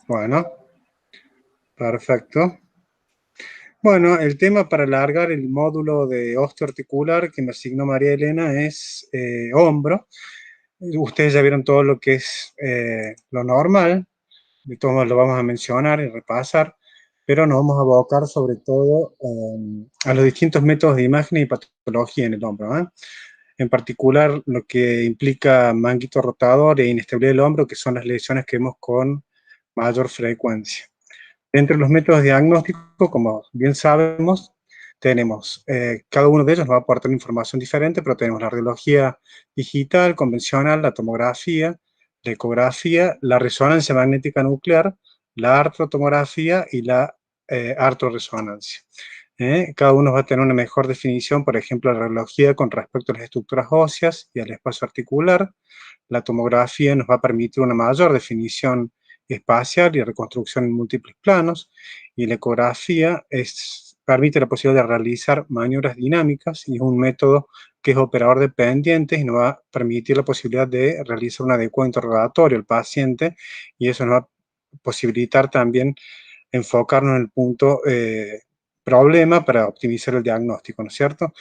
Bueno, perfecto. Bueno, el tema para alargar el módulo de osteoarticular que me asignó María Elena es hombro. Ustedes ya vieron todo lo que es lo normal, de todos modos lo vamos a mencionar y repasar, pero nos vamos a abocar sobre todo a los distintos métodos de imagen y patología en el hombro, ¿eh? En particular, lo que implica manguito rotador e inestabilidad del hombro, que son las lesiones que vemos con mayor frecuencia. Entre los métodos diagnósticos, como bien sabemos, tenemos, cada uno de ellos nos va a aportar información diferente, pero tenemos la radiología digital, convencional, la tomografía, la ecografía, la resonancia magnética nuclear, la artrotomografía y la artroresonancia. Cada uno va a tener una mejor definición, por ejemplo, la radiología con respecto a las estructuras óseas y al espacio articular. La tomografía nos va a permitir una mayor definición espacial y reconstrucción en múltiples planos, y la ecografía permite la posibilidad de realizar maniobras dinámicas y es un método que es operador dependiente y nos va a permitir la posibilidad de realizar un adecuado interrogatorio al paciente, y eso nos va a posibilitar también enfocarnos en el punto problema para optimizar el diagnóstico, ¿no es cierto?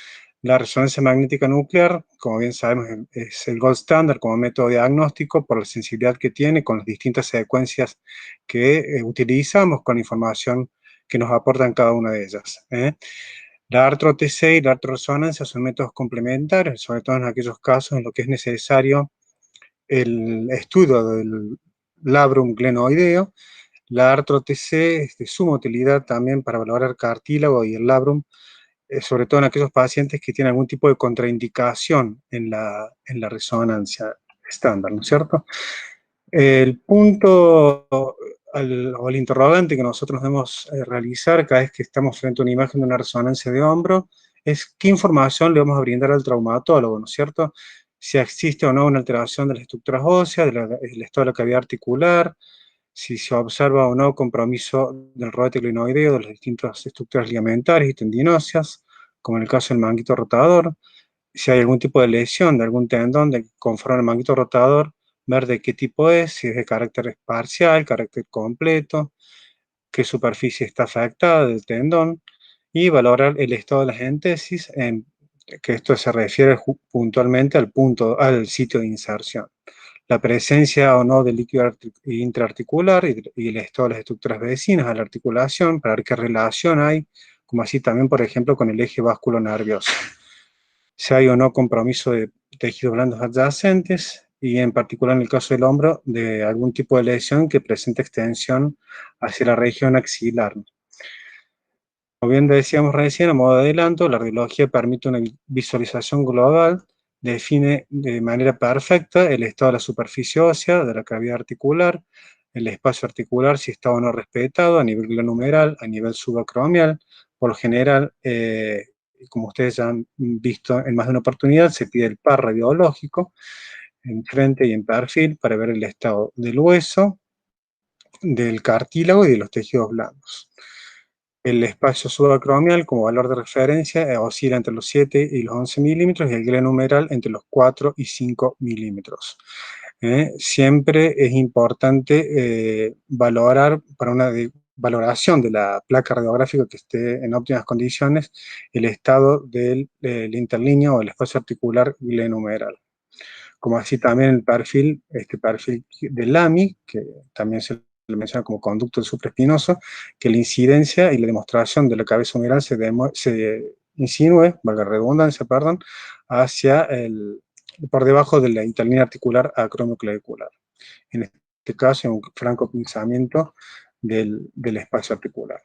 La resonancia magnética nuclear, como bien sabemos, es el gold standard como método diagnóstico por la sensibilidad que tiene con las distintas secuencias que utilizamos con la información que nos aportan cada una de ellas, ¿eh? La artro-TC y la artroresonancia son métodos complementarios, sobre todo en aquellos casos en los que es necesario el estudio del labrum glenoideo. La artro-TC es de suma utilidad también para valorar cartílago y el labrum, sobre todo en aquellos pacientes que tienen algún tipo de contraindicación en la resonancia estándar, ¿no es cierto? El punto o el interrogante que nosotros debemos realizar cada vez que estamos frente a una imagen de una resonancia de hombro es qué información le vamos a brindar al traumatólogo, ¿no es cierto? Si existe o no una alteración de las estructuras óseas, del estado de la cavidad articular, si se observa o no compromiso del rodete glenoideo, de las distintas estructuras ligamentarias y tendinóseas, como en el caso del manguito rotador, si hay algún tipo de lesión de algún tendón de conforme al manguito rotador, ver de qué tipo es, si es de carácter parcial, carácter completo, qué superficie está afectada del tendón, y valorar el estado de las entesis, que esto se refiere puntualmente al sitio de inserción. La presencia o no de líquido intraarticular y el estado de las estructuras vecinas a la articulación, para ver qué relación hay, como así también, por ejemplo, con el eje vasculonervioso. Si hay o no compromiso de tejidos blandos adyacentes, y en particular en el caso del hombro, de algún tipo de lesión que presente extensión hacia la región axilar. Como bien decíamos recién, a modo de adelanto, la radiología permite una visualización global, define de manera perfecta el estado de la superficie ósea, de la cavidad articular, el espacio articular, si está o no respetado a nivel glenohumeral, a nivel subacromial. Por lo general, como ustedes ya han visto en más de una oportunidad, se pide el par radiológico en frente y en perfil para ver el estado del hueso, del cartílago y de los tejidos blandos. El espacio subacromial como valor de referencia oscila entre los 7 y los 11 milímetros y el glenohumeral entre los 4 y 5 milímetros. Siempre es importante valorar para una valoración de la placa radiográfica que esté en óptimas condiciones el estado del interlíneo o el espacio articular glenohumeral. Como así también el perfil, este perfil del LAMI, que también se le menciona como conducto supraespinoso, que la incidencia y la demostración de la cabeza humeral se insinúe, valga la redundancia, perdón, por debajo de la interlínea articular acromioclavicular. En este caso, un franco pinzamiento del espacio articular.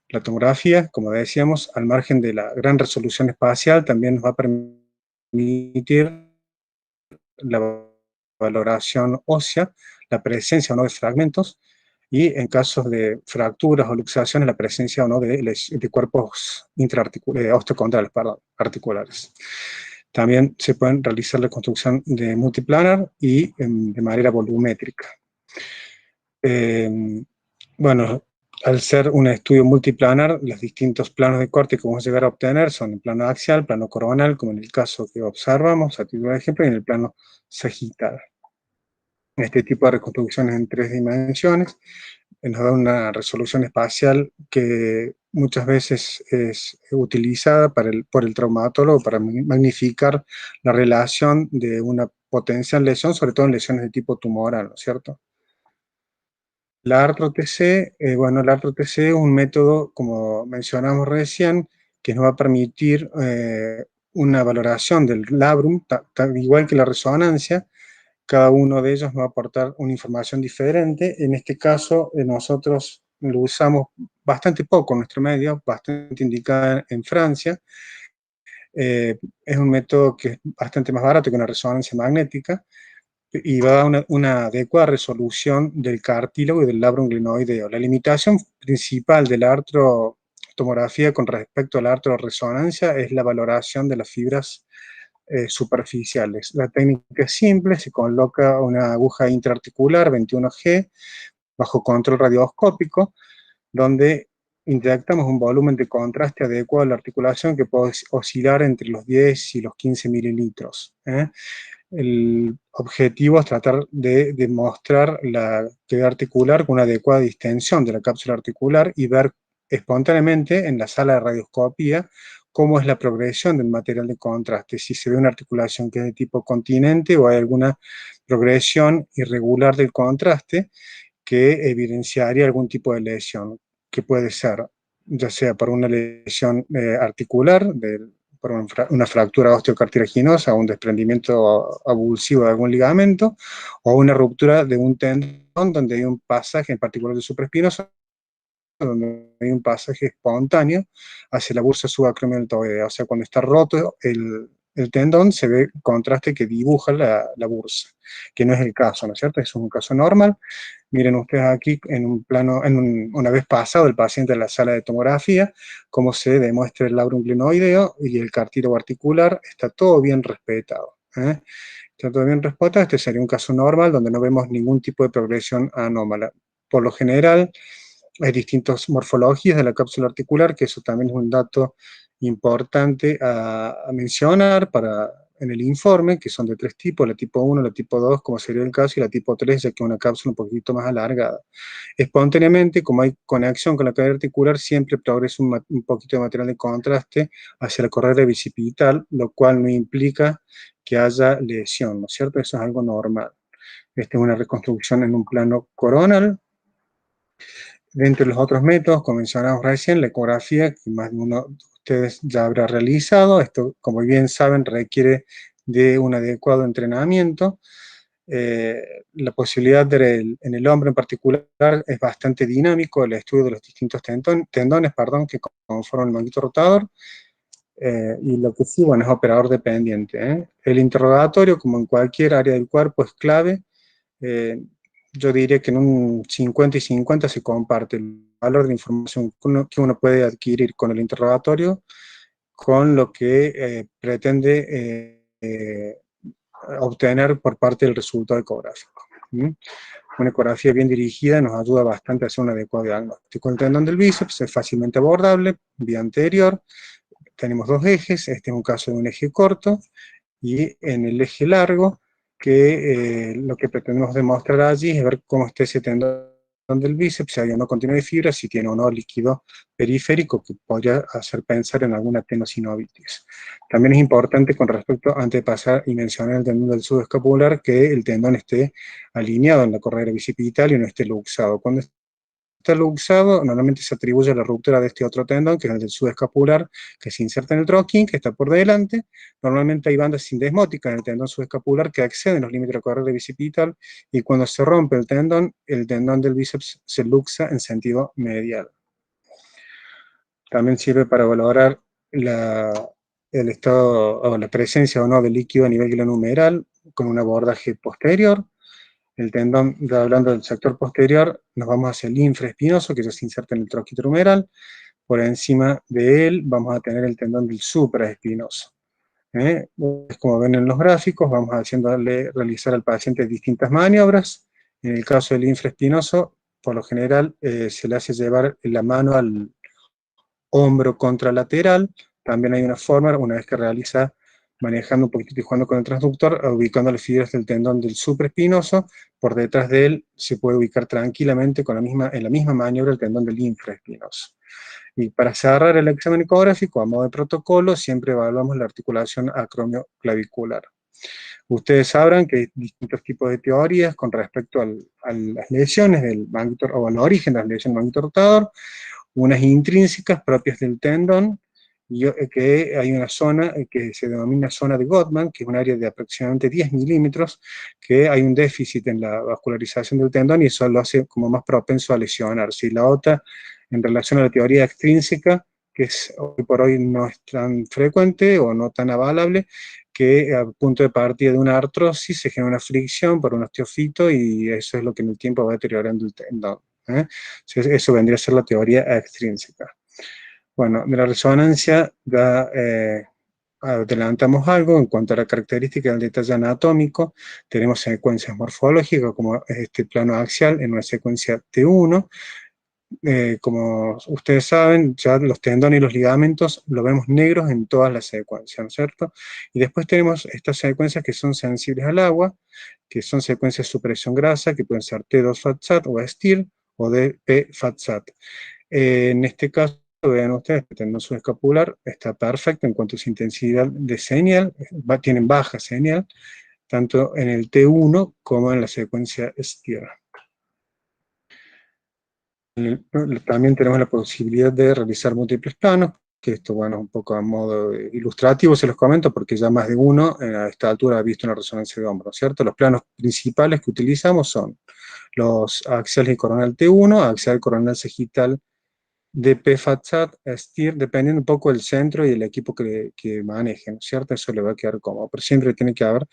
La tomografía, como decíamos, al margen de la gran resolución espacial, también nos va a permitir la valoración ósea, la presencia o no de fragmentos, y en casos de fracturas o luxaciones, la presencia o no de cuerpos osteocondrales, articulares. También se pueden realizar la construcción de multiplanar y de manera volumétrica. Bueno, al ser un estudio multiplanar, los distintos planos de corte que vamos a llegar a obtener son el plano axial, plano coronal, como en el caso que observamos, a título de ejemplo, y en el plano sagital. este tipo de reconstrucciones en 3 dimensiones, nos da una resolución espacial que muchas veces es utilizada por el traumatólogo para magnificar la relación de una potencial lesión, sobre todo en lesiones de tipo tumoral, ¿no es cierto? La ARTRO-TC, bueno, la ARTRO-TC es un método, como mencionamos recién, que nos va a permitir una valoración del labrum, igual que la resonancia. Cada uno de ellos nos va a aportar una información diferente. En este caso, nosotros lo usamos bastante poco en nuestro medio, bastante indicada en Francia. Es un método que es bastante más barato que una resonancia magnética y va a dar una adecuada resolución del cartílago y del labrum glenoideo. La limitación principal de la artrotomografía con respecto a la artroresonancia es la valoración de las fibras superficiales. La técnica es simple, se coloca una aguja intraarticular 21G bajo control radioscópico, donde inyectamos un volumen de contraste adecuado a la articulación que puede oscilar entre los 10 y los 15 mililitros. El objetivo es tratar de demostrar la actividad articular con una adecuada distensión de la cápsula articular y ver espontáneamente en la sala de radioscopía cómo es la progresión del material de contraste, si se ve una articulación que es de tipo continente o hay alguna progresión irregular del contraste que evidenciaría algún tipo de lesión, que puede ser ya sea por una lesión articular, por una fractura osteocartilaginosa o un desprendimiento avulsivo de algún ligamento, o una ruptura de un tendón donde hay un pasaje, en particular de supraespinoso, donde hay un pasaje espontáneo hacia la bursa subacromialtoidea. O sea, cuando está roto el tendón, se ve el contraste que dibuja la bursa, que no es el caso, ¿no es cierto? Eso es un caso normal. Miren ustedes aquí en un plano, una vez pasado el paciente en la sala de tomografía, cómo se demuestra el labrum glenoideo y el cartílago articular, está todo bien respetado. Está todo bien respetado. Este sería un caso normal donde no vemos ningún tipo de progresión anómala. Por lo general, hay distintas morfologías de la cápsula articular, que eso también es un dato importante a mencionar en el informe, que son de 3 tipos, la tipo 1, la tipo 2, como sería el caso, y la tipo 3, ya que es una cápsula un poquito más alargada. Espontáneamente, como hay conexión con la cadera articular, siempre progresa un poquito de material de contraste hacia la correa bicipital, lo cual no implica que haya lesión, ¿no es cierto? Eso es algo normal. Esta es una reconstrucción en un plano coronal. Dentro de los otros métodos, como mencionamos recién, la ecografía, que más de uno de ustedes ya habrá realizado. Esto, como bien saben, requiere de un adecuado entrenamiento. La posibilidad en el hombre en particular es bastante dinámico, el estudio de los distintos tendones que conforman el manguito rotador, y lo que sí, bueno, es operador dependiente. El interrogatorio, como en cualquier área del cuerpo, es clave. Yo diría que en un 50 y 50 se comparte el valor de información que uno puede adquirir con el interrogatorio con lo que pretende obtener por parte del resultado ecográfico. Una ecografía bien dirigida nos ayuda bastante a hacer un adecuado diagnóstico. El tendón del bíceps es fácilmente abordable, vía anterior. Tenemos 2 ejes, este es un caso de un eje corto, y en el eje largo, que lo que pretendemos demostrar allí es ver cómo está ese tendón del bíceps, si hay o no continuidad de fibra, si tiene o no líquido periférico, que podría hacer pensar en alguna tenosinovitis. También es importante con respecto, antes de pasar y mencionar el tendón del subescapular, que el tendón esté alineado en la correa bicipital y no esté luxado. Cuando está luxado, normalmente se atribuye a la ruptura de este otro tendón, que es el del subescapular, que se inserta en el troquín, que está por delante. Normalmente hay bandas sindesmóticas en el tendón subescapular que exceden los límites de la correa bicipital, y cuando se rompe el tendón del bíceps se luxa en sentido medial. También sirve para valorar el estado o la presencia o no de líquido a nivel glenohumeral con un abordaje posterior. El tendón, hablando del sector posterior, nos vamos hacia el infraespinoso, que ya se inserta en el troquito humeral. Por encima de él vamos a tener el tendón del supraespinoso. Como ven en los gráficos, vamos haciéndole realizar al paciente distintas maniobras. En el caso del infraespinoso, por lo general se le hace llevar la mano al hombro contralateral. También hay una forma, una vez que realiza manejando un poquitito y jugando con el transductor, ubicando las fibras del tendón del supraespinoso. Por detrás de él se puede ubicar tranquilamente en la misma maniobra el tendón del infraespinoso. Y para cerrar el examen ecográfico, a modo de protocolo, siempre evaluamos la articulación acromioclavicular. Ustedes sabrán que hay distintos tipos de teorías con respecto a las lesiones del manguito, o al origen de las lesiones del manguito rotador, unas intrínsecas propias del tendón, y que hay una zona que se denomina zona de Gottman, que es un área de aproximadamente 10 milímetros, que hay un déficit en la vascularización del tendón y eso lo hace como más propenso a lesionarse. Y la otra, en relación a la teoría extrínseca, que es, hoy por hoy no es tan frecuente o no tan avalable, que a punto de partida de una artrosis se genera una fricción por un osteofito y eso es lo que en el tiempo va deteriorando el tendón. Eso vendría a ser la teoría extrínseca. Bueno, de la resonancia adelantamos algo en cuanto a la característica del detalle anatómico. Tenemos secuencias morfológicas como este plano axial en una secuencia T1. Como ustedes saben, ya los tendones y los ligamentos lo vemos negros en todas las secuencias, ¿no es cierto? Y después tenemos estas secuencias que son sensibles al agua, que son secuencias de supresión grasa, que pueden ser T2-FATSAT o STIR, o DP-FATSAT. En este caso, vean ustedes, el tendón subescapular está perfecto en cuanto a su intensidad de señal, tienen baja señal, tanto en el T1 como en la secuencia STIR. También tenemos la posibilidad de realizar múltiples planos, que esto, bueno, un poco a modo ilustrativo se los comento, porque ya más de uno a esta altura ha visto una resonancia de hombro, ¿cierto? Los planos principales que utilizamos son los axiales y coronal T1, axial coronal sagital DP FATSAT, STIR, dependiendo un poco del centro y el equipo que manejen, ¿cierto? Eso le va a quedar cómodo, pero siempre tiene que haber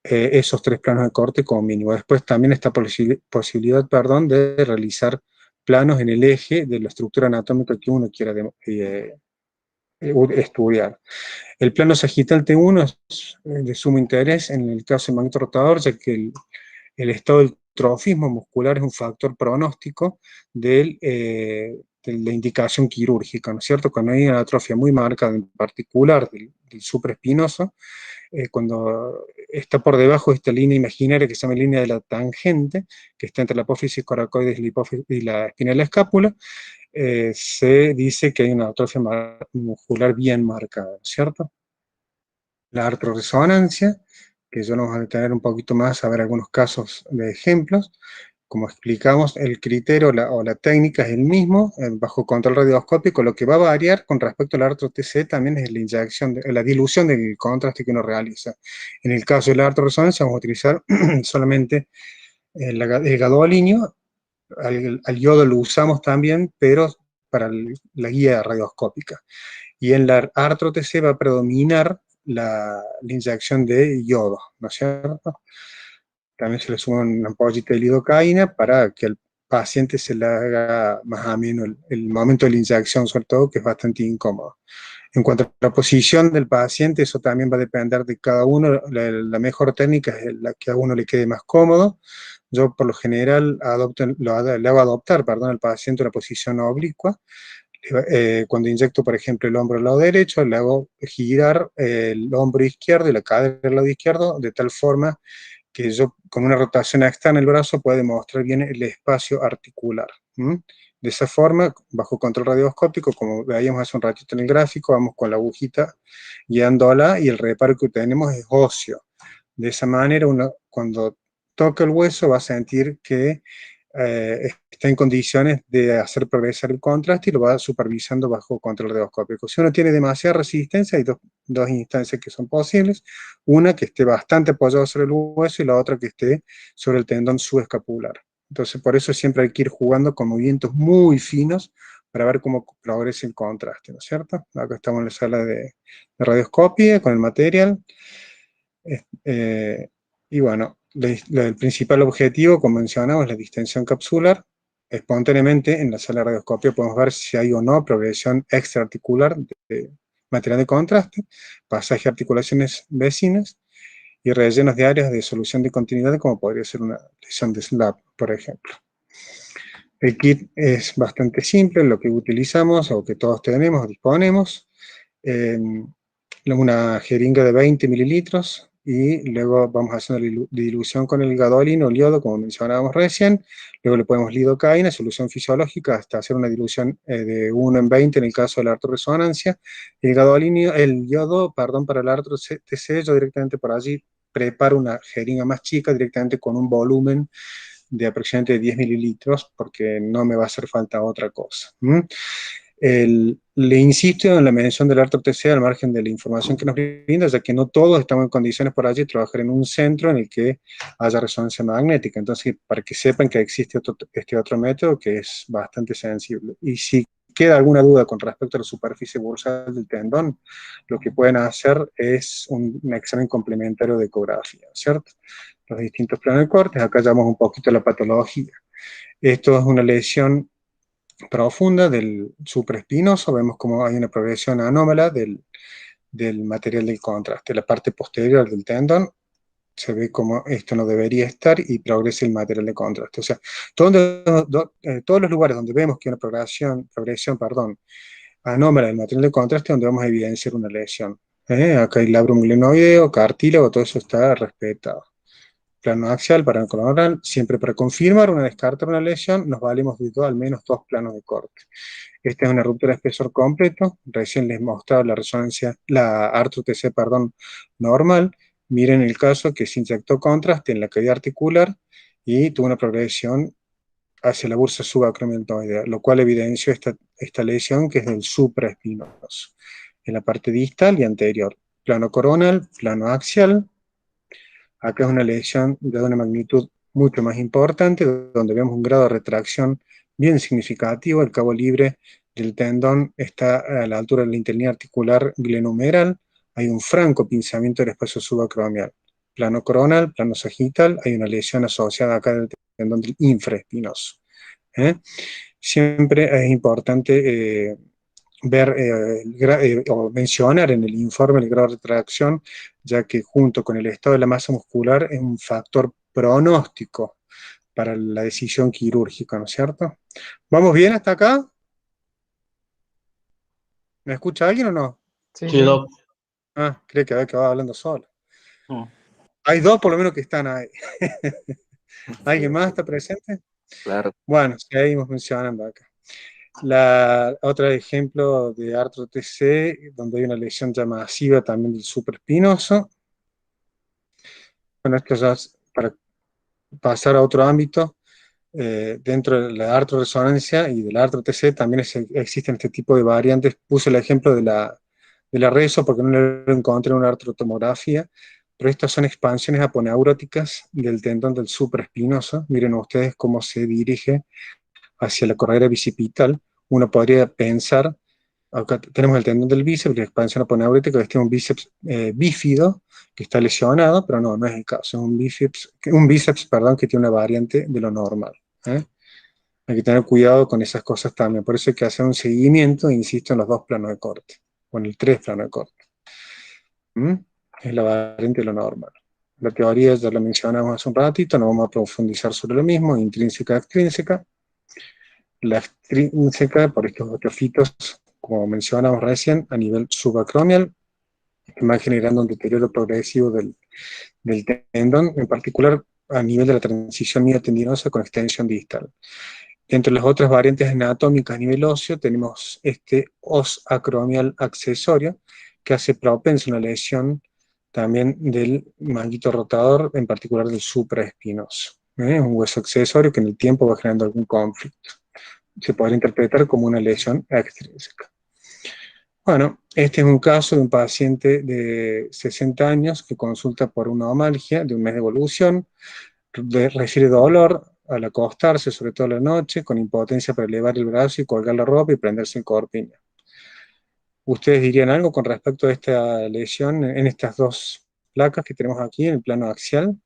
esos tres planos de corte como mínimo. Después también está posibilidad, perdón, de realizar planos en el eje de la estructura anatómica que uno quiera estudiar. El plano sagital T1 es de sumo interés en el caso del magneto rotador, ya que el estado del trofismo muscular es un factor pronóstico de la indicación quirúrgica, ¿no es cierto? Cuando hay una atrofia muy marcada, en particular del supraespinoso, cuando está por debajo de esta línea imaginaria que se llama línea de la tangente, que está entre la apófisis coracoides y la espina de la escápula, se dice que hay una atrofia muscular bien marcada, ¿cierto? La artroresonancia, que ya nos vamos a detener un poquito más a ver algunos casos de ejemplos. Como explicamos, el criterio o la técnica es el mismo, bajo control radioscópico. Lo que va a variar con respecto al artro-TC también es la inyección, la dilución del contraste que uno realiza. En el caso de la artroresonancia vamos a utilizar solamente el gadolinio. Al yodo lo usamos también, pero para la guía radioscópica. Y en la artro-TC va a predominar la inyección de yodo, ¿no es cierto? También se le suma una ampollita de lidocaína para que al paciente se le haga más ameno el momento de la inyección, sobre todo, que es bastante incómodo. En cuanto a la posición del paciente, eso también va a depender de cada uno. La mejor técnica es la que a uno le quede más cómodo. Yo, por lo general, le hago adoptar, perdón, al paciente una posición oblicua. Cuando inyecto, por ejemplo, el hombro al lado derecho, le hago girar el hombro izquierdo y la cadera al lado izquierdo, de tal forma que yo con una rotación externa del brazo pueda mostrar bien el espacio articular. De esa forma, bajo control radioscópico, como veíamos hace un ratito en el gráfico, vamos con la agujita guiándola y el reparo que tenemos es óseo. De esa manera, uno cuando toca el hueso va a sentir que está en condiciones de hacer progresar el contraste y lo va supervisando bajo control radioscópico. Si uno tiene demasiada resistencia, hay dos instancias que son posibles. Una que esté bastante apoyado sobre el hueso y la otra que esté sobre el tendón subescapular. Entonces, por eso siempre hay que ir jugando con movimientos muy finos para ver cómo progresa el contraste, ¿no es cierto? Acá estamos en la sala de radioscopia con el material. Y bueno, el principal objetivo, como mencionamos, es la distensión capsular. Espontáneamente, en la sala de radioscopia podemos ver si hay o no progresión extraarticular de material de contraste, pasaje de articulaciones vecinas y rellenos de áreas de solución de continuidad, como podría ser una lesión de SLAP, por ejemplo. El kit es bastante simple, lo que utilizamos o que todos tenemos o disponemos. una jeringa de 20 mililitros y luego vamos haciendo la dilución con el gadolino o el yodo, como mencionábamos recién. Luego le ponemos lidocaína, solución fisiológica, hasta hacer una dilución de 1 en 20 en el caso de la artorresonancia. El yodo, perdón, para el artro-TC, yo directamente por allí preparo una jeringa más chica, directamente con un volumen de aproximadamente 10 mililitros, porque no me va a hacer falta otra cosa. Le insisto en la mención del ARTO-TC al margen de la información que nos brinda, ya que no todos estamos en condiciones por allí de trabajar en un centro en el que haya resonancia magnética. Entonces, para que sepan que existe este otro método que es bastante sensible. Y si queda alguna duda con respecto a la superficie bursal del tendón, lo que pueden hacer es un examen complementario de ecografía, ¿cierto? Los distintos planos de cortes, acá llamamos un poquito la patología. Esto es una lesión profunda del supraespinoso, vemos como hay una progresión anómala del material del contraste. La parte posterior del tendón se ve como esto no debería estar y progresa el material de contraste. O sea, todos los lugares donde vemos que hay una progresión, anómala del material de contraste, donde vamos a evidenciar una lesión. Acá hay labrum glenoideo, cartílago, todo eso está respetado. Plano axial, plano coronal, siempre para confirmar una descarta de una lesión, nos valemos de al menos 2 planos de corte. Esta es una ruptura de espesor completo, recién les mostraba la resonancia, la ARTRO-TC, perdón, normal. Miren el caso que se inyectó contraste en la cavidad articular y tuvo una progresión hacia la bursa subacromialtoidea, lo cual evidenció esta lesión que es del supraespinoso, en la parte distal y anterior. Plano coronal, plano axial. Acá es una lesión de una magnitud mucho más importante, donde vemos un grado de retracción bien significativo. El cabo libre del tendón está a la altura de la interlínea articular glenohumeral. Hay un franco pinzamiento del espacio subacromial. Plano coronal, plano sagital, hay una lesión asociada acá del tendón del infraespinoso. Siempre es importante ver o mencionar en el informe el grado de retracción, ya que junto con el estado de la masa muscular es un factor pronóstico para la decisión quirúrgica, ¿no es cierto? ¿Vamos bien hasta acá? ¿Me escucha alguien o no? Sí, Sí, sí. Doc. Ah, creo que había quedado hablando solo. Mm. Hay dos por lo menos que están ahí. ¿Alguien Sí, más está presente? claro. Bueno, seguimos mencionando acá. Otro ejemplo de artro-TC, donde hay una lesión ya masiva también del supraespinoso. Bueno, esto ya es para pasar a otro ámbito. Dentro de la artroresonancia y del artro-TC también existen este tipo de variantes. Puse el ejemplo de la reso porque no lo encontré en una artrotomografía, pero estas son expansiones aponeuróticas del tendón del supraespinoso. Miren ustedes cómo se dirige hacia la correa bicipital. Uno podría pensar, acá tenemos el tendón del bíceps, la expansión aponeurótica, este es un bíceps bífido que está lesionado, pero no es el caso, es un bíceps, perdón, que tiene una variante de lo normal. ¿eh? Hay que tener cuidado con esas cosas también, por eso hay que hacer un seguimiento, insisto, en los 2 planos de corte, o en el 3 planos de corte. ¿Mm? Es la variante de lo normal. La teoría ya la mencionamos hace un ratito, no vamos a profundizar sobre lo mismo, intrínseca, extrínseca. La extrínseca por estos osteofitos, como mencionamos recién, a nivel subacromial, que van generando un deterioro progresivo del tendón, en particular a nivel de la transición miotendinosa con extensión distal. Entre las otras variantes anatómicas a nivel óseo tenemos este os acromial accesorio, que hace propensa una lesión también del manguito rotador, en particular del supraespinoso. Es un hueso accesorio que en el tiempo va generando algún conflicto. Se puede interpretar como una lesión extrínseca. Bueno, este es un caso de un paciente de 60 años que consulta por una omalgia de un mes de evolución, refiere dolor al acostarse, sobre todo a la noche, con impotencia para elevar el brazo y colgar la ropa y prenderse el corpiño. ¿Ustedes dirían algo con respecto a esta lesión en estas 2 placas que tenemos aquí en el plano axial?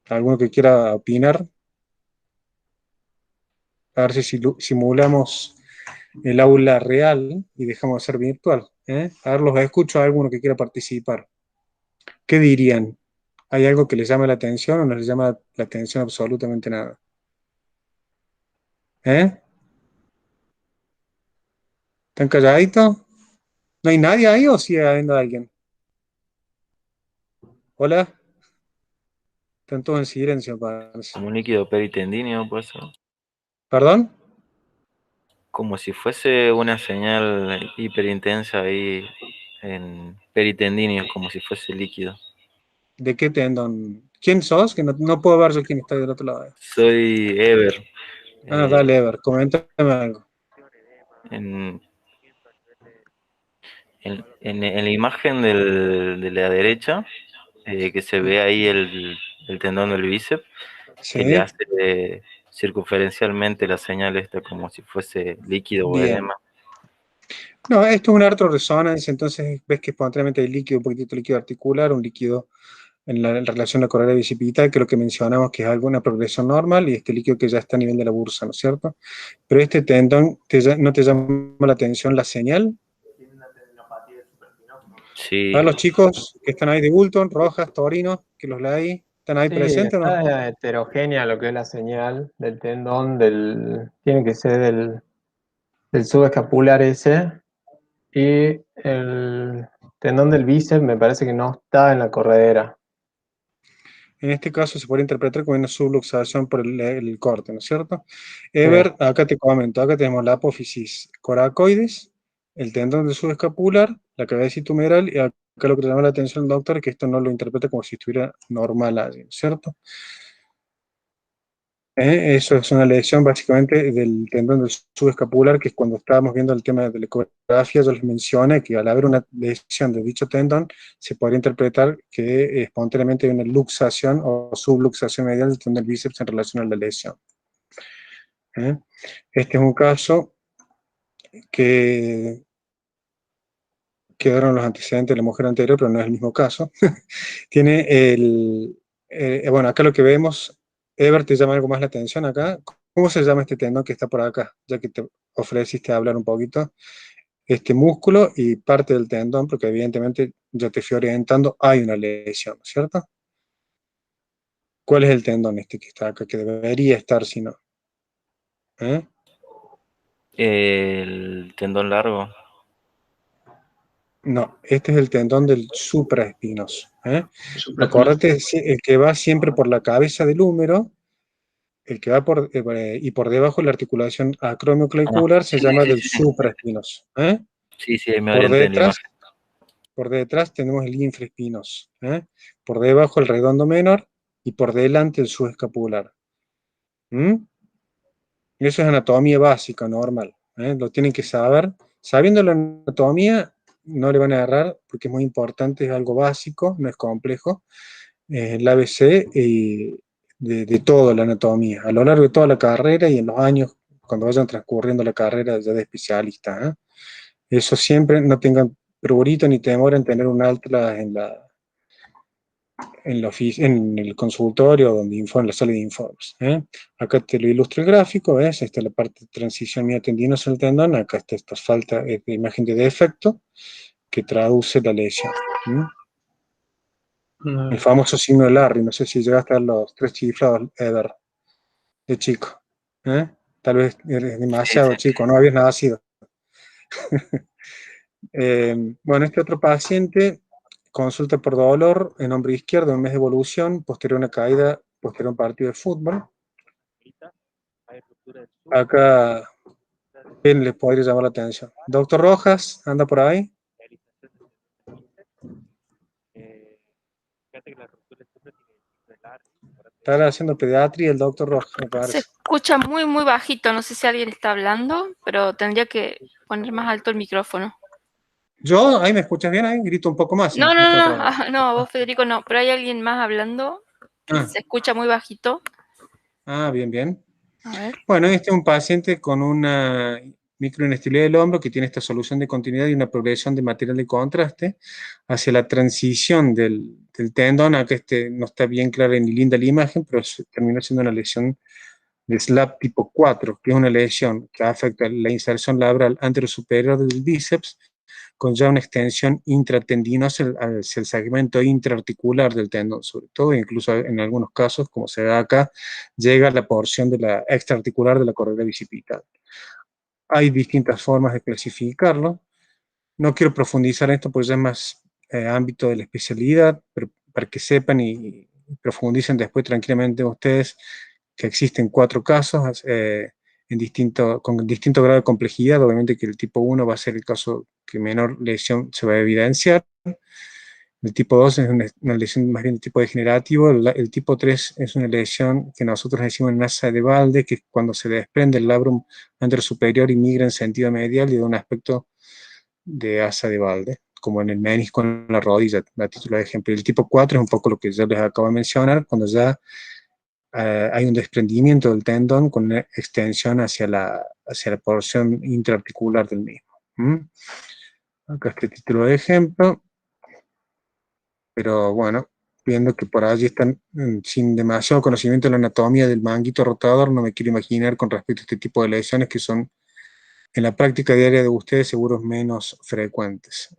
¿Alguno que quiera opinar? A ver si simulamos el aula real y dejamos de ser virtual. A ver, los escucho a alguno que quiera participar. ¿Qué dirían? ¿Hay algo que les llame la atención o no les llama la atención absolutamente nada? ¿Están calladitos? ¿No hay nadie ahí o sigue habiendo alguien? Hola, están todos en silencio, parece. Como un líquido peritendíneo, puede ser. ¿Perdón? Como si fuese una señal hiperintensa ahí en peritendíneo, como si fuese líquido. ¿De qué tendón? ¿Quién sos? Que no puedo ver yo quién está del otro lado. Soy Ever. Ah, eh, dale, Ever, coméntame algo. en, en la imagen de la derecha, que se ve ahí el tendón del bíceps, que le Sí, hace circunferencialmente la señal esta como si fuese líquido o bien. edema. No, esto es una arterioresonancia, entonces ves que espontáneamente hay líquido, un poquitito líquido articular, un líquido en relación a la correa bicipital, que es lo que mencionamos que es alguna progresión normal, y este líquido que ya está a nivel de la bursa, ¿no es cierto? Pero este tendón, ¿no te llama la atención la señal? A ver, Sí, los chicos que están ahí de Bulton, Rojas, Torino, que los leí, ¿están ahí Sí, presentes o no? está heterogénea lo que es la señal del tendón, tiene que ser del subescapular ese, y el tendón del bíceps me parece que no está en la corredera. En este caso se puede interpretar como una subluxación por el corte, ¿no es cierto? Sí, Ever, acá te comento, acá tenemos la apófisis coracoides, el tendón del subescapular, la cabecita humeral, y acá lo que le llama la atención al doctor es que esto no lo interpreta como si estuviera normal allí, ¿no es cierto? Eso es una lesión básicamente del tendón del subescapular, que es cuando estábamos viendo el tema de la ecografía, yo les mencioné que al haber una lesión de dicho tendón, se podría interpretar que espontáneamente hay una luxación o subluxación medial del tendón del bíceps en relación a la lesión. ¿Eh? Este es un caso que quedaron los antecedentes de la mujer anterior, pero no es el mismo caso. Tiene bueno, acá lo que vemos, Ever, ¿te llama algo más la atención acá? ¿Cómo se llama este tendón que está por acá? Ya que te ofreciste a hablar un poquito. Este músculo y parte del tendón, porque evidentemente ya te fui orientando, hay una lesión, ¿cierto? ¿Cuál es el tendón este que está acá, que debería estar si no? ¿Eh? el tendón largo. No, este es el tendón del supraespinoso. supraespinoso. Acordate, el que va siempre por la cabeza del húmero, el que va y por debajo de la articulación Ah, acromioclavicular se sí, llama sí, del sí. supraespinoso. Sí, sí, ahí me Por orienté en la detrás, imagen. por detrás tenemos el infraespinoso. Por debajo el redondo menor y por delante el subescapular. ¿Mm? Eso es anatomía básica, normal. Lo tienen que saber. Sabiendo la anatomía, no le van a errar porque es muy importante, es algo básico, no es complejo. El ABC de toda la anatomía, a lo largo de toda la carrera y en los años, cuando vayan transcurriendo la carrera ya de especialista. Eso siempre, no tengan prurito ni temor en tener un atlas en el consultorio donde en la sala de informes. Acá te lo ilustro el gráfico, ¿ves? Esta es la parte de transición miotendinosa del tendón, acá está esta falta de imagen de defecto que traduce la lesión. El Mm, famoso signo de Larry, no sé si llegaste a ver los tres chiflados Ever de chico. ¿eh? Tal vez eres Sí, demasiado sí. chico, no habías nacido. Bueno, este otro paciente consulta por dolor en hombro izquierdo, en mes de evolución, posterior a una caída, posterior a un partido de fútbol. Acá, ¿quién les podría llamar la atención? Doctor Rojas, anda por ahí. Está haciendo pediatría el doctor Rojas, me Se parece. escucha muy, muy bajito. No sé si alguien está hablando, pero tendría que poner más alto el micrófono. Yo, ahí me escuchas bien, ahí grito un poco más si me No, no, escucho no, otra vez. no, vos Federico no, pero hay alguien más hablando que Ah, se escucha muy bajito. bien, bien. A ver. Bueno, este es un paciente con una microinestabilidad del hombro que tiene esta solución de continuidad y una progresión de material de contraste hacia la transición del tendón. Acá no está bien clara ni linda la imagen, pero terminó siendo una lesión de SLAP tipo 4, que es una lesión que afecta la inserción labral anterosuperior del bíceps con ya una extensión intratendinosa hacia el segmento intraarticular del tendón, sobre todo, incluso en algunos casos, como se da acá, llega a la porción de la extraarticular de la correa bicipital. Hay distintas formas de clasificarlo. No quiero profundizar en esto porque ya es más ámbito de la especialidad, pero para que sepan y profundicen después tranquilamente ustedes que existen 4 casos con distinto grado de complejidad. Obviamente que el tipo 1 va a ser el caso que menor lesión se va a evidenciar. El tipo 2 es una lesión más bien de tipo degenerativo. El tipo 3 es una lesión que nosotros decimos en asa de Walde, que es cuando se desprende el labrum anterior superior y migra en sentido medial y da un aspecto de asa de Walde, como en el menisco en la rodilla, a título de ejemplo. Y el tipo 4 es un poco lo que ya les acabo de mencionar, cuando ya hay un desprendimiento del tendón con una extensión hacia la porción intraarticular del mismo. Acá este título de ejemplo, pero bueno, viendo que por allí están sin demasiado conocimiento de la anatomía del manguito rotador, no me quiero imaginar con respecto a este tipo de lesiones que son en la práctica diaria de ustedes seguros menos frecuentes.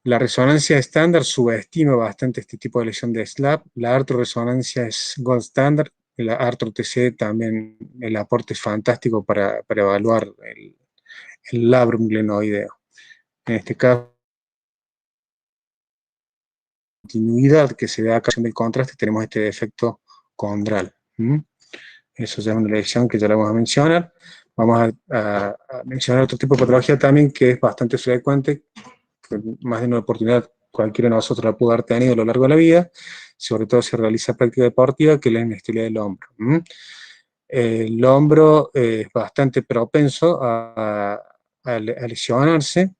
La resonancia estándar subestima bastante este tipo de lesión de SLAP. La artroresonancia es gold standard. La artro-TC también, el aporte es fantástico para evaluar el labrum glenoideo. En este caso, continuidad que se da a ocasión del contraste, tenemos este defecto condral. Eso ya es una lesión que ya la vamos a mencionar. Vamos a mencionar otro tipo de patología también que es bastante frecuente, que más de una oportunidad cualquiera de nosotros la pudo haber tenido a lo largo de la vida, sobre todo si realiza práctica deportiva, que es la inestabilidad del hombro. El hombro es bastante propenso a lesionarse,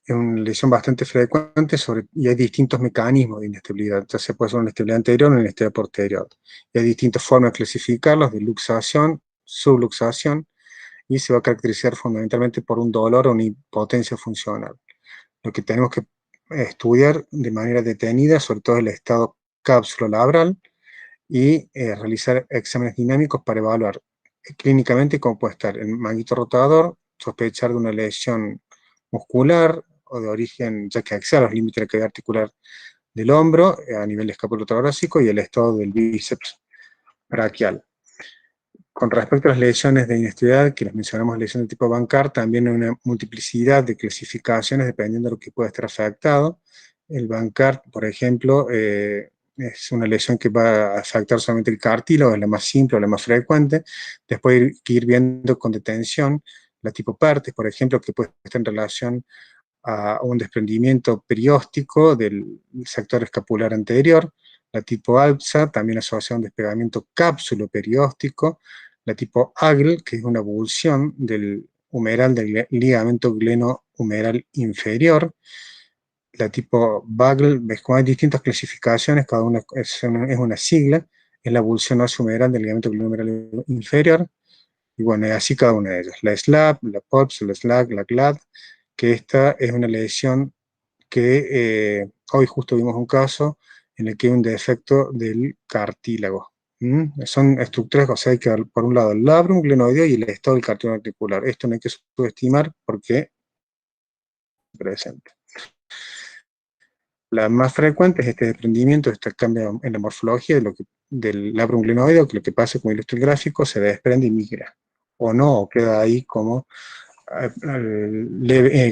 es una lesión bastante frecuente y hay distintos mecanismos de inestabilidad, ya sea puede ser una inestabilidad anterior o una inestabilidad posterior. Y hay distintas formas de clasificarlos, de luxación, subluxación, y se va a caracterizar fundamentalmente por un dolor o una impotencia funcional. Lo que tenemos que estudiar de manera detenida, sobre todo el estado cápsulo-labral, y realizar exámenes dinámicos para evaluar clínicamente cómo puede estar el manguito rotador, sospechar de una lesión muscular o de origen, ya que excede los límites de la cavidad articular del hombro a nivel escapulotorácico y el estado del bíceps braquial. Con respecto a las lesiones de inestabilidad, que les mencionamos lesiones de tipo Bankart, también hay una multiplicidad de clasificaciones dependiendo de lo que pueda estar afectado. El Bankart, por ejemplo, es una lesión que va a afectar solamente el cartílago, es la más simple o la más frecuente. Después hay que ir viendo con detención la tipo Pertes, por ejemplo, que puede estar en relación a un desprendimiento perióstico del sector escapular anterior. La tipo ALPSA, también asociada a un despegamiento cápsulo perióstico. La tipo AGL, que es una avulsión del humeral del ligamento glenohumeral inferior. La tipo BAGL, ves como hay distintas clasificaciones, cada una es una sigla, es la avulsión humeral del ligamento glenohumeral inferior. Y bueno, así cada una de ellas. La SLAP, la POPS, la SLAC, la GLAD, que esta es una lesión que hoy justo vimos un caso en el que hay un defecto del cartílago. Son estructuras, o sea, hay que ver por un lado el labrum glenoideo y el estado del cartílago articular. Esto no hay que subestimar porque es presente. La más frecuente es este desprendimiento, este cambio en la morfología del labrum glenoideo, que lo que pasa, como ilustra el gráfico, se desprende y migra. O no, o queda ahí como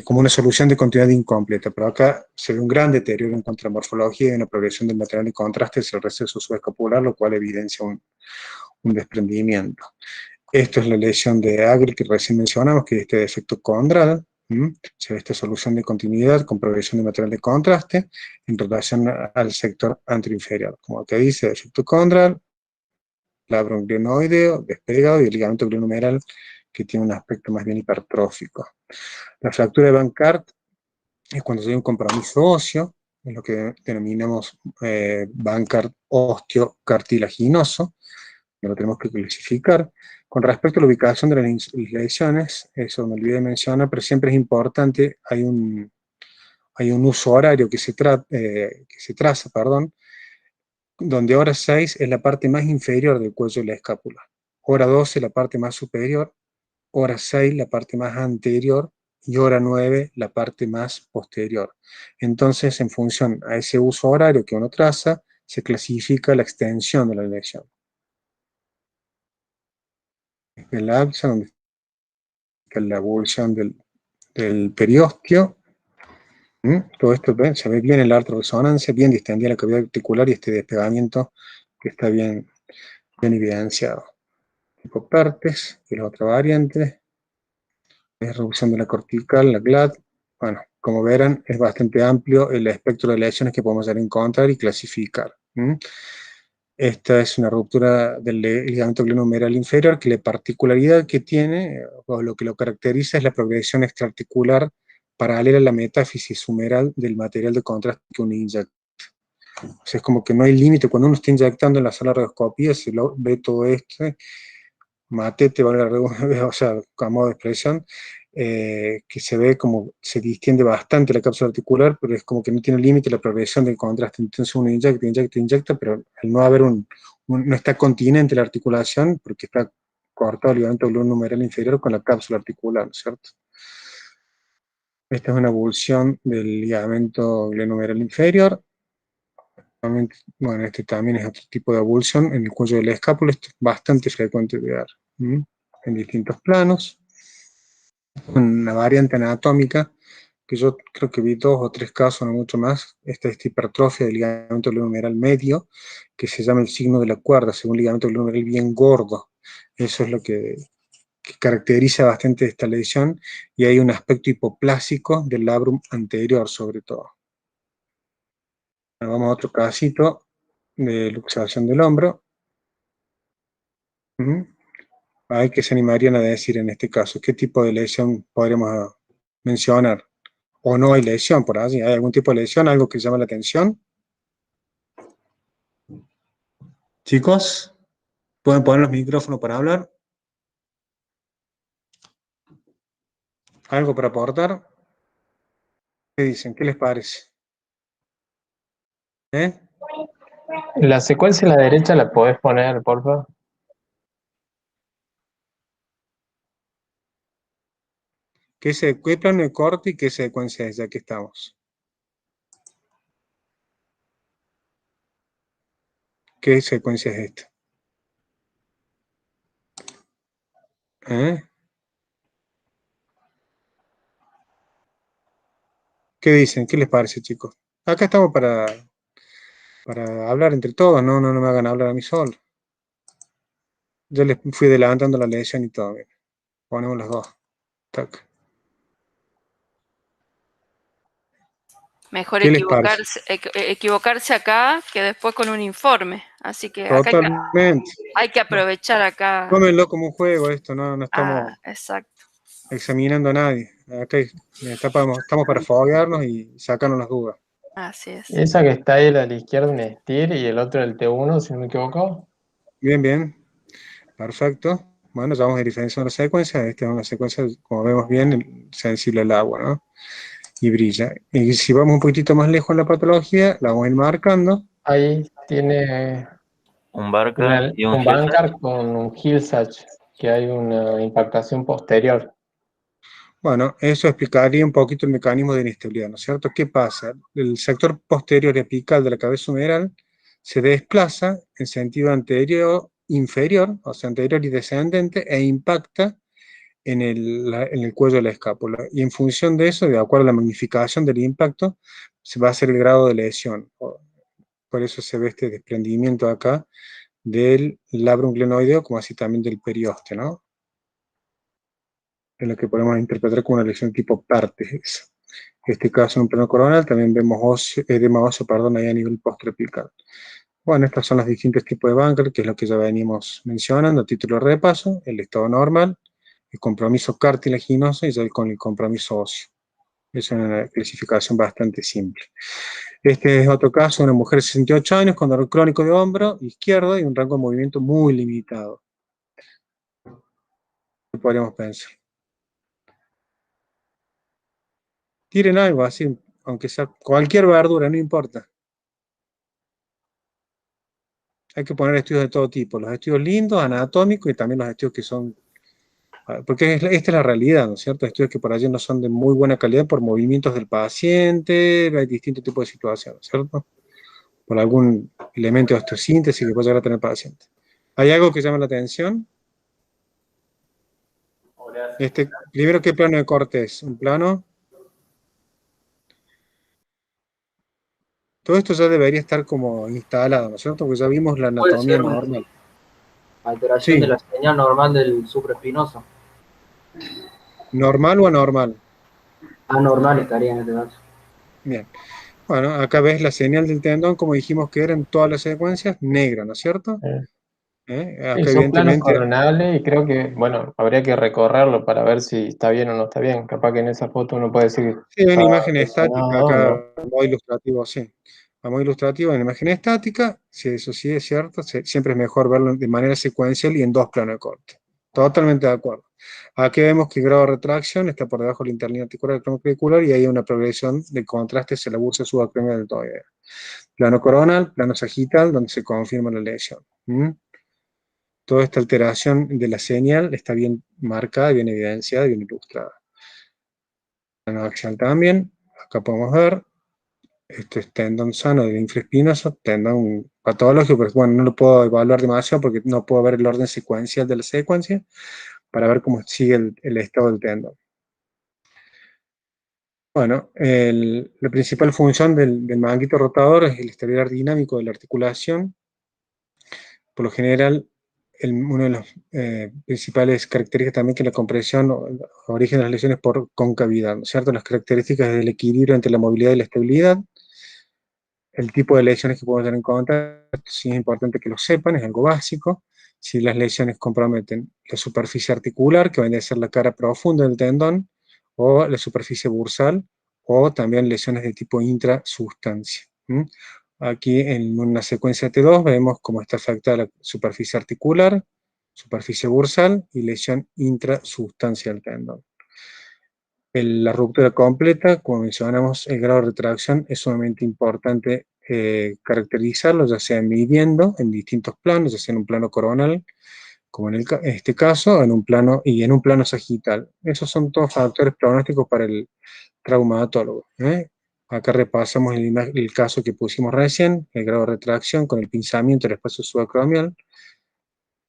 como una solución de continuidad incompleta, pero acá se ve un gran deterioro en cuanto a la morfología y una progresión del material de contraste hacia el receso subescapular, lo cual evidencia un desprendimiento. Esto es la lesión de Agri que recién mencionamos, que es este defecto condral. Se ve esta solución de continuidad con progresión de material de contraste en relación al sector anteroinferior. Como acá dice, defecto condral, labrum glenoideo, despegado y el ligamento glenohumeral que tiene un aspecto más bien hipertrófico. La fractura de Bankart es cuando hay un compromiso óseo, es lo que denominamos Bankart osteocartilaginoso, lo tenemos que clasificar. Con respecto a la ubicación de las lesiones, eso me olvidé de mencionar, pero siempre es importante, hay un uso horario que se traza, donde hora 6 es la parte más inferior del cuello de la escápula, hora 12 la parte más superior, hora 6 la parte más anterior y hora 9 la parte más posterior. Entonces, en función a ese uso horario que uno traza, se clasifica la extensión de la lesión. El AXA, donde está la evolución del del periósteo. Todo esto se ve bien en la artroresonancia, bien distendida la cavidad articular y este despegamiento que está bien evidenciado. Tipo PERTES, que es la otra variante, es reducción de la cortical, la GLAD. Bueno, como verán, es bastante amplio el espectro de lesiones que podemos encontrar y clasificar. Esta es una ruptura del ligamento glenohumeral inferior, que la particularidad que tiene, o lo que lo caracteriza, es la progresión extraarticular paralela a la metáfisis humeral del material de contraste que uno inyecta. O sea, es como que no hay límite. Cuando uno está inyectando en la sala de radioscopía, se lo ve todo esto, matete, vale o sea, a modo de expresión, que se ve como se distiende bastante la cápsula articular, pero es como que no tiene límite la progresión del contraste. Entonces uno inyecta, pero al no haber no está continente la articulación, porque está cortado el ligamento glenohumeral inferior con la cápsula articular, ¿no es cierto? Esta es una avulsión del ligamento glenohumeral inferior. Bueno, este también es otro tipo de avulsión en el cuello de la escápula. Esto es bastante frecuente de ver en distintos planos. Una variante anatómica que yo creo que vi 2 o 3 casos, no mucho más. Esta es hipertrofia del ligamento glenohumeral medio, que se llama el signo de la cuerda, según ligamento glenohumeral bien gordo. Eso es lo que caracteriza bastante esta lesión, y hay un aspecto hipoplásico del labrum anterior, sobre todo. Vamos a otro casito de luxación del hombro. ¿Hay que se animarían a decir en este caso? ¿Qué tipo de lesión podríamos mencionar? ¿O no hay lesión por allí? ¿Hay algún tipo de lesión, algo que llama la atención? Chicos, ¿pueden poner los micrófonos para hablar? ¿Algo para aportar? ¿Qué dicen? ¿Qué les parece? La secuencia a la derecha la podés poner, por favor. ¿Qué plano de corte y qué secuencia es, ya que estamos? ¿Qué secuencia es esta? ¿Qué dicen? ¿Qué les parece, chicos? Acá estamos para hablar entre todos, no me hagan hablar a mí solo. Yo les fui adelantando la lesión y todo. Bien. Ponemos los dos. Tac. Mejor ¿Qué les parece? equivocarse acá que después con un informe. Así que acá Totalmente. hay que aprovechar acá. Tómenlo como un juego esto, no estamos exacto. examinando a nadie. Acá estamos para foguearnos y sacarnos las dudas. Así es. Esa que está ahí a la izquierda, un STIR, y el otro el T1, si no me equivoco. Bien. Perfecto. Bueno, ya vamos a diferenciar la secuencia. Esta es una secuencia, como vemos bien, sensible al agua, ¿no? Y brilla. Y si vamos un poquitito más lejos en la patología, la vamos a ir marcando. Ahí tiene un Barca y un un Bankart con un Hillsage, que hay una impactación posterior. Bueno, eso explicaría un poquito el mecanismo de inestabilidad, ¿no es cierto? ¿Qué pasa? El sector posterior apical de la cabeza humeral se desplaza en sentido anterior, inferior, o sea, anterior y descendente, e impacta en el cuello de la escápula. Y en función de eso, de acuerdo a la magnificación del impacto, se va a hacer el grado de lesión. Por eso se ve este desprendimiento acá del labrum glenoideo, como así también del periósteo, ¿no? En lo que podemos interpretar como una lesión tipo PERTES. En este caso, en un plano coronal, también vemos edema óseo, ahí a nivel postrapical. Bueno, estos son los distintos tipos de Bankart, que es lo que ya venimos mencionando a título de repaso: el estado normal, el compromiso cartilaginoso y ya con el compromiso óseo. Es una clasificación bastante simple. Este es otro caso, una mujer de 68 años con dolor crónico de hombro izquierdo y un rango de movimiento muy limitado. ¿Qué podríamos pensar? Tiren algo así, aunque sea cualquier verdura, no importa. Hay que poner estudios de todo tipo, los estudios lindos, anatómicos, y también los estudios que son, porque esta es la realidad, ¿no es cierto? Estudios que por allí no son de muy buena calidad por movimientos del paciente, hay distintos tipos de situaciones, ¿cierto? Por algún elemento de osteosíntesis que puede llegar a tener el paciente. ¿Hay algo que llame la atención? Primero, ¿qué plano de corte es? ¿Un plano? Todo esto ya debería estar como instalado, ¿no es cierto? Porque ya vimos la Puede anatomía ser una normal. alteración de Sí, la señal normal del supraespinoso. ¿normal o anormal? Anormal estaría en este caso. Bien. Bueno, acá ves la señal del tendón, como dijimos que era en todas las secuencias, negra, ¿no es cierto? Sí, Acá son planos evidentemente, coronales y creo que, bueno, habría que recorrerlo para ver si está bien o no está bien. Capaz que en esa foto uno puede decir que sí, una está imagen estática, lesionado o acá no. a modo ilustrativo, sí. A modo ilustrativo, en imagen estática, sí, eso sí es cierto, siempre es mejor verlo de manera secuencial y en dos planos de corte. Totalmente de acuerdo. Aquí vemos que el grado de retracción está por debajo de la interlínea articular del clavicular y hay una progresión de contraste hacia la bursa subacromial deltoidea. Plano coronal, plano sagital, donde se confirma la lesión. Toda esta alteración de la señal está bien marcada, bien evidenciada, bien ilustrada. Plano axial también, acá podemos ver, este es tendón sano del infraespinoso, tendón patológico, pero bueno, no lo puedo evaluar demasiado porque no puedo ver el orden secuencial de la secuencia para ver cómo sigue el estado del tendón. Bueno, la principal función del manguito rotador es el estabilizador dinámico de la articulación. Por lo general, una de las principales características también que la compresión origen de las lesiones por concavidad, ¿no es cierto? Las características del equilibrio entre la movilidad y la estabilidad, el tipo de lesiones que podemos tener en cuenta, sí es importante que lo sepan, es algo básico. Si las lesiones comprometen la superficie articular, que va a ser la cara profunda del tendón, o la superficie bursal, o también lesiones de tipo intrasustancia. Aquí en una secuencia T2 vemos cómo está afectada la superficie articular, superficie bursal y lesión intrasustancia del tendón. La ruptura completa, como mencionamos, el grado de retracción es sumamente importante caracterizarlo, ya sea midiendo en distintos planos, ya sea en un plano coronal, como en este caso, en un plano sagital. Esos son todos factores pronósticos para el traumatólogo. Acá repasamos el caso que pusimos recién, el grado de retracción con el pinzamiento del espacio subacromial,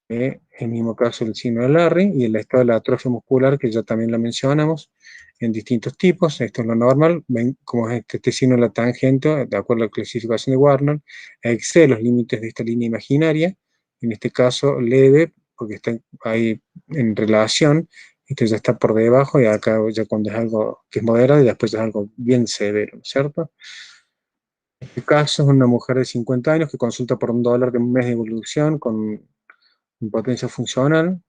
el mismo caso el signo de Larry, y el estado de la atrofia muscular, que ya también lo mencionamos, en distintos tipos. Esto es lo normal, ven cómo es este signo de la tangente, de acuerdo a la clasificación de Warner, excede los límites de esta línea imaginaria, en este caso leve, porque está ahí en relación, esto ya está por debajo, y acá ya cuando es algo que es moderado, y después es algo bien severo, ¿no es cierto? En este caso es una mujer de 50 años que consulta por $1 de un mes de evolución con impotencia funcional,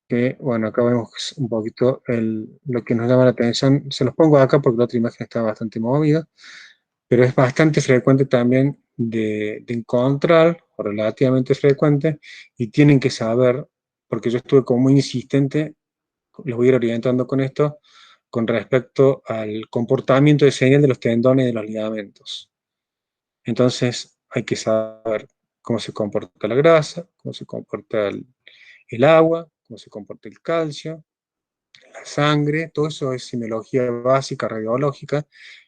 que bueno, acá vemos un poquito lo que nos llama la atención. Se los pongo acá porque la otra imagen está bastante movida, pero es bastante frecuente también de encontrar, o relativamente frecuente, y tienen que saber, porque yo estuve como muy insistente, los voy a ir orientando con esto, con respecto al comportamiento de señal de los tendones y de los ligamentos. Entonces hay que saber cómo se comporta la grasa, cómo se comporta el agua, cómo se comporta el calcio, la sangre, todo eso es semiología básica radiológica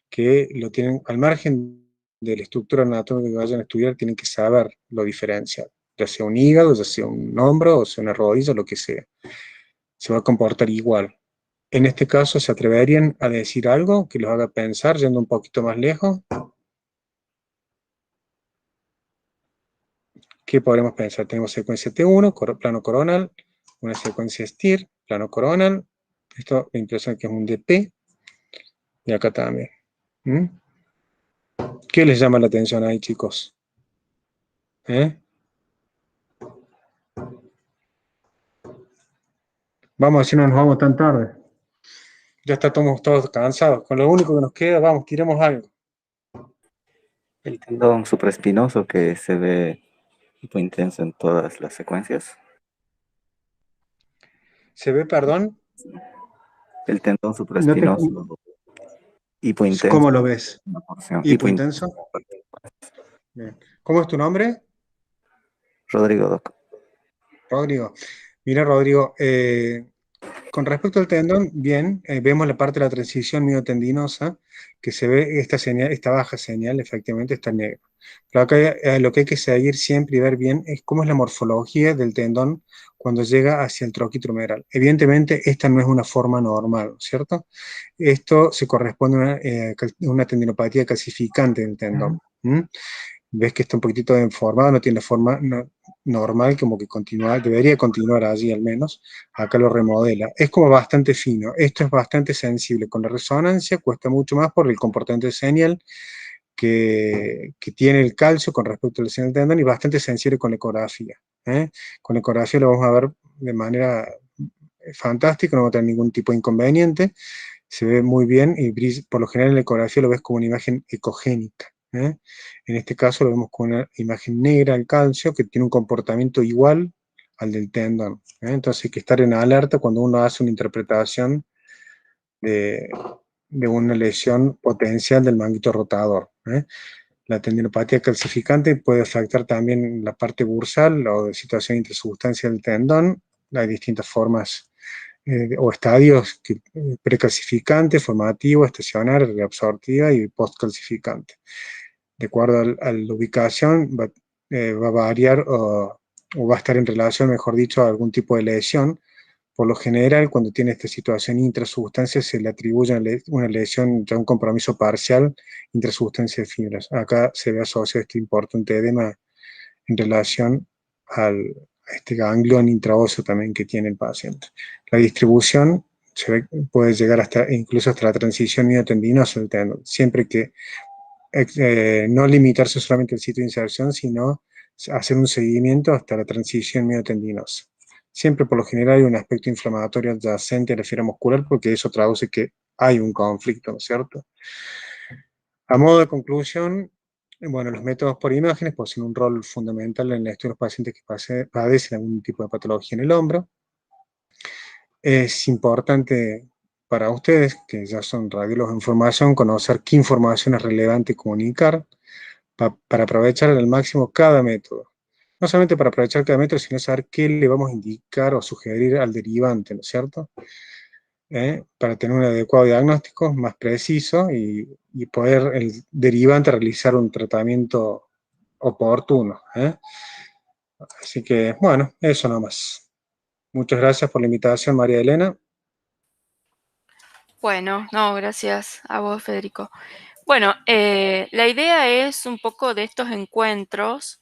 que lo tienen al margen de la estructura anatómica que vayan a estudiar, tienen que saber lo diferencial, ya sea un hígado, ya sea un hombro, o sea una rodilla, lo que sea. Se va a comportar igual. En este caso, ¿se atreverían a decir algo que los haga pensar yendo un poquito más lejos? ¿Qué podremos pensar? Tenemos secuencia T1, plano coronal, una secuencia STIR, plano coronal. Esto me impresiona que es un DP, y acá también. ¿Qué les llama la atención ahí, chicos? Vamos, si no nos vamos tan tarde. Ya estamos todos cansados. Con lo único que nos queda, vamos, tiremos algo. El tendón supraespinoso que se ve hipointenso en todas las secuencias. ¿Se ve, perdón? El tendón No supraespinoso hipointenso. ¿Cómo lo ves? Una porción ¿Hipointenso? Bien. ¿Cómo es tu nombre? Rodrigo Doc. Rodrigo. Mira, Rodrigo, Con respecto al tendón, bien, vemos la parte de la transición miotendinosa, que se ve esta señal, esta baja señal, efectivamente está en negro. Pero acá lo que hay que seguir siempre y ver bien es cómo es la morfología del tendón cuando llega hacia el troquito humeral. Evidentemente, esta no es una forma normal, ¿cierto? Esto se corresponde a una tendinopatía calcificante del tendón. ¿Mm? Ves que está un poquitito deformado, no tiene la forma normal, como que debería continuar allí al menos. Acá lo remodela. Es como bastante fino. Esto es bastante sensible. Con la resonancia cuesta mucho más por el comportamiento de señal que tiene el calcio con respecto al señal del tendón y bastante sensible con la ecografía. ¿Eh? Con la ecografía lo vamos a ver de manera fantástica, no va a tener ningún tipo de inconveniente. Se ve muy bien y por lo general en la ecografía lo ves como una imagen ecogénica. ¿Eh? En este caso lo vemos con una imagen negra al calcio que tiene un comportamiento igual al del tendón. Entonces hay que estar en alerta cuando uno hace una interpretación de, de una lesión potencial del manguito rotador. La tendinopatía calcificante puede afectar también la parte bursal o de situación intersubstancial del tendón. Hay distintas formas o estadios precalcificante, formativo, estacionario, reabsortiva y postcalcificante. De acuerdo a la ubicación, va a variar o va a estar en relación, mejor dicho, a algún tipo de lesión. Por lo general, cuando tiene esta situación intrasustancia, se le atribuye una lesión, ya un compromiso parcial intrasustancia de fibras. Acá se ve asociado este importante edema en relación a este ganglión intraóseo también que tiene el paciente. La distribución puede llegar incluso hasta la transición miotendinosa del tendón, siempre que no limitarse solamente al sitio de inserción, sino hacer un seguimiento hasta la transición miotendinosa. Siempre por lo general hay un aspecto inflamatorio adyacente a la fibra muscular porque eso traduce que hay un conflicto, ¿no es cierto? A modo de conclusión, bueno, los métodos por imágenes poseen un rol fundamental en el estudio de los pacientes que padecen algún tipo de patología en el hombro. Es importante para ustedes, que ya son radiólogos en formación, conocer qué información es relevante comunicar para aprovechar al máximo cada método. No solamente para aprovechar cada método, sino saber qué le vamos a indicar o sugerir al derivante, ¿no es cierto? Para tener un adecuado diagnóstico más preciso y poder el derivante realizar un tratamiento oportuno. Así que, bueno, eso nomás. Muchas gracias por la invitación, María Elena. Bueno, no, gracias a vos, Federico. Bueno, la idea es un poco de estos encuentros,